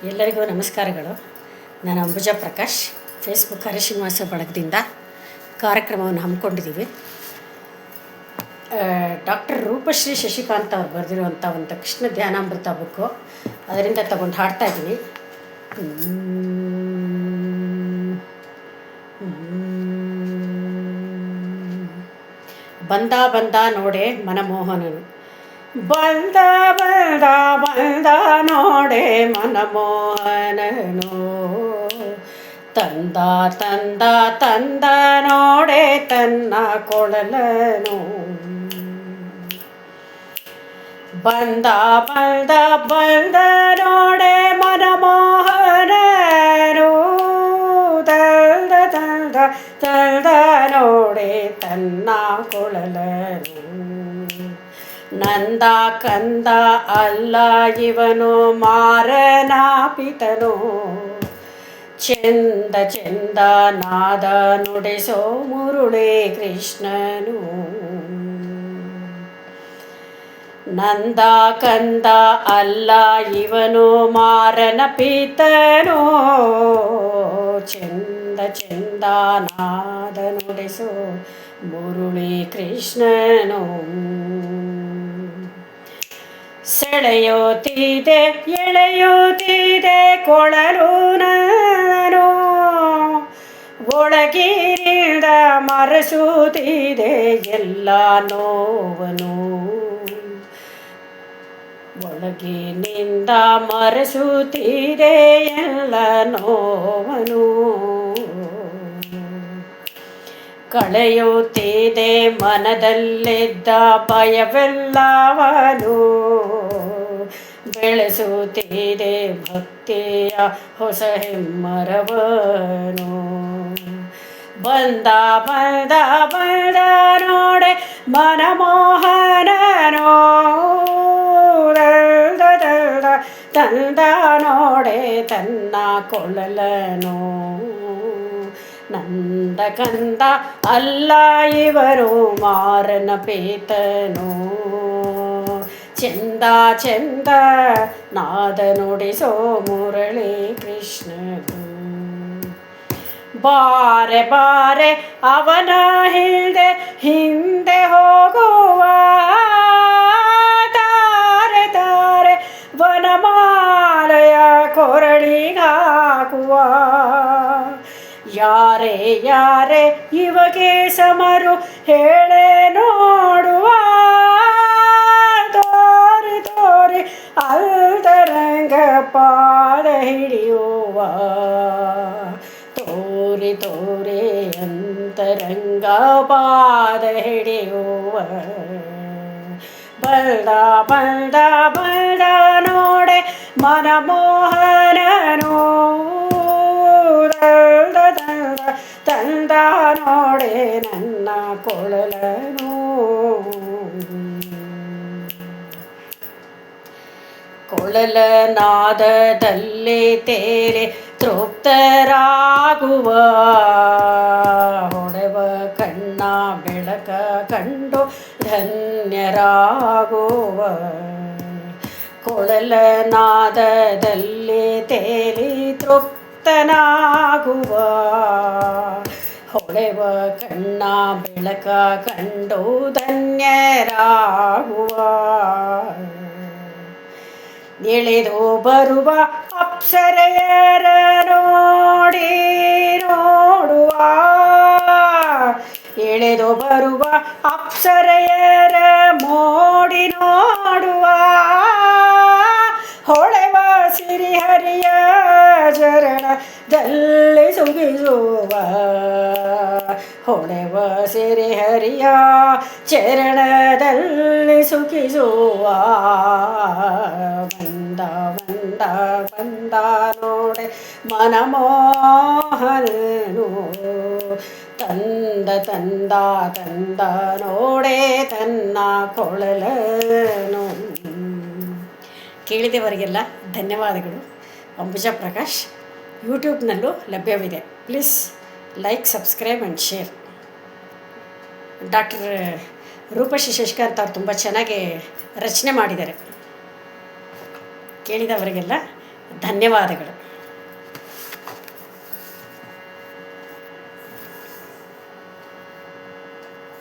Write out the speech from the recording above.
ಎಲ್ಲರಿಗೂ ನಮಸ್ಕಾರಗಳು. ನಾನು ಅಂಬುಜಾ ಪ್ರಕಾಶ್, ಫೇಸ್ಬುಕ್ ಹರಿಶ್ರೀನಿವಾಸ ಬಳಗದಿಂದ ಕಾರ್ಯಕ್ರಮವನ್ನು ಹಮ್ಮಿಕೊಂಡಿದ್ದೀವಿ. ಡಾಕ್ಟರ್ ರೂಪಶ್ರೀ ಶಶಿಕಾಂತ್ ಅವ್ರು ಬರೆದಿರುವಂಥ ಒಂದು ಕೃಷ್ಣ ಧ್ಯಾನಾಮೃತ ಬುಕ್ಕು, ಅದರಿಂದ ತಗೊಂಡು ಹಾಡ್ತಾ ಇದ್ದೀನಿ. ಬಂದ ಬಂದ ನೋಡೆ ಮನಮೋಹನನು, ಬಂದ ಬಂದ ಬಂದ ನೋಡೆ ಮನಮೋಹನನು, ತಂದ ತಂದ ತಂದ ನೋಡೆ ತನ್ನ ಕೊಳಲನು, ಬಂದ ಬಂದ ಬಂದ ನೋಡೆ ಮನಮೋಹನನು, ತಂದ ತಂದ ತಂದ ನೋಡೆ ತನ್ನ ಕೊಳಲನು. ನಂದ ಕಂದ ಅಲ್ಲ ಇವನು ಮಾರನಾಪಿತನು, ಚೆಂದ ಚೆಂದ ನಾದ ನುಡಿಸೋ ಮುರುಳಿ ಕೃಷ್ಣನು. ನಂದ ಕಂದ ಅಲ್ಲ ಇವನು ಮಾರನಪಿತನು, ಚೆಂದ ಚೆಂದ ನಾದ ನುಡಿಸೋ ಮುರುಳಿ ಕೃಷ್ಣನು. ಸೆಳೆಯುತ್ತಿದೆ ಎಳೆಯುತ್ತಿದೆ ಕೊಳಲು ನಾನು, ಒಳಗಿನಿಂದ ಮರೆಸುತ್ತಿದೆ ಎಲ್ಲ ನೋವನು, ಒಳಗಿನಿಂದ ಮರೆಸುತ್ತಿದೆ ಎಲ್ಲ ನೋವನು. ಕಳೆಯುತ್ತಿದೆ ಮನದಲ್ಲಿದ್ದ ಭಯವೆಲ್ಲವನು, ಬೆಳೆಸುತ್ತಿದೆ ಭಕ್ತಿಯ ಹೊಸ ಹೆಮ್ಮರವನು. ಬಂದ ಬಂದ ಬಂದ ನೋಡೆ ಮನಮೋಹನನು, ತಂದ ತಂದ ನೋಡೆ ತನ್ನ ಕೊಳಲನು. ನಂದ ಕಂದ ಅಲ್ಲ ಇವರು ಮಾರನಪೇತನು, ಚೆಂದ ಚೆಂದ ನಾದ ನುಡಿಸೋ ಮುರಳಿ ಕೃಷ್ಣನು. ಬಾರೆ ಬಾರೆ ಅವನ ಹಿಂದೆ ಹಿಂದೆ ಹೋಗುವ, ತಾರೆ ತಾರೆ ವನಮಾಲಯ ಕೊರಳಿಗಾಕುವ. ಯಾರೇ ಯಾರೇ ಇವಗೆ ಸಮರು ಹೇಳೆ ನೋಡುವ, ತೋರಿ ತೋರಿ ಅಂತರಂಗ ಪಾದ ಹಿಡಿಯುವ, ತೋರಿ ತೋರಿ ಅಂತರಂಗ ಪಾದ ಹಿಡಿಯುವ. ಬಂದ ಬಂದ ಬಂದ ನೋಡೆ ಮನಮೋಹನನು, ತಂದ ನೋಡೆ ನನ್ನ ಕೊಳಲನು. ಕೊಳಲ ನಾದದಲ್ಲಿ ತೇರೆ ತೃಪ್ತರಾಗುವ, ಹೊಡೆವ ಕಣ್ಣ ಬೆಳಕ ಕಂಡು ಧನ್ಯರಾಗುವ. ಕೊಳಲ ನಾದದಲ್ಲಿ ತೇಲಿ ತೃಪ್ತನಾಗುವ, ಹೊಳೆವ ಕಣ್ಣ ಬೆಳಕ ಕಂಡು ಧನ್ಯರಾಗುವ. ಎಳೆದು ಬರುವ ಅಪ್ಸರೆಯರ ನೋಡಿ ನೋಡುವ, ಎಳೆದು ಬರುವ ಅಪ್ಸರೆಯರ ಮೋಡಿ ನೋಡುವ, ಹೊಳೆವ ಸಿರಿಹರಿಯ ಚರಣದಲ್ಲಿ ಸುಗಿಸುವ, ಹೊಳೆವ ಸಿರಿಹರಿಯ ಚರಣದಲ್ಲಿ ಸುಖಿಸುವ. ಬಂದ ಬಂದ ಬಂದ ನೋಡೆ ಮನಮೋಹನನು, ತಂದ ತಂದ ತಂದ ನೋಡೆ ತನ್ನ ಕೊಳಲನು. ಕೇಳಿದವರಿಗೆಲ್ಲ ಧನ್ಯವಾದಗಳು. ಅಂಬುಜಾ ಪ್ರಕಾಶ್ ಯೂಟ್ಯೂಬ್ನಲ್ಲೂ ಲಭ್ಯವಿದೆ. Please like, subscribe and share. Doctor Roopashree Shashikanth ಅವರು ತುಂಬ ಚೆನ್ನಾಗಿ ರಚನೆ ಮಾಡಿದ್ದಾರೆ. ಕೇಳಿದವರಿಗೆಲ್ಲ ಧನ್ಯವಾದಗಳು.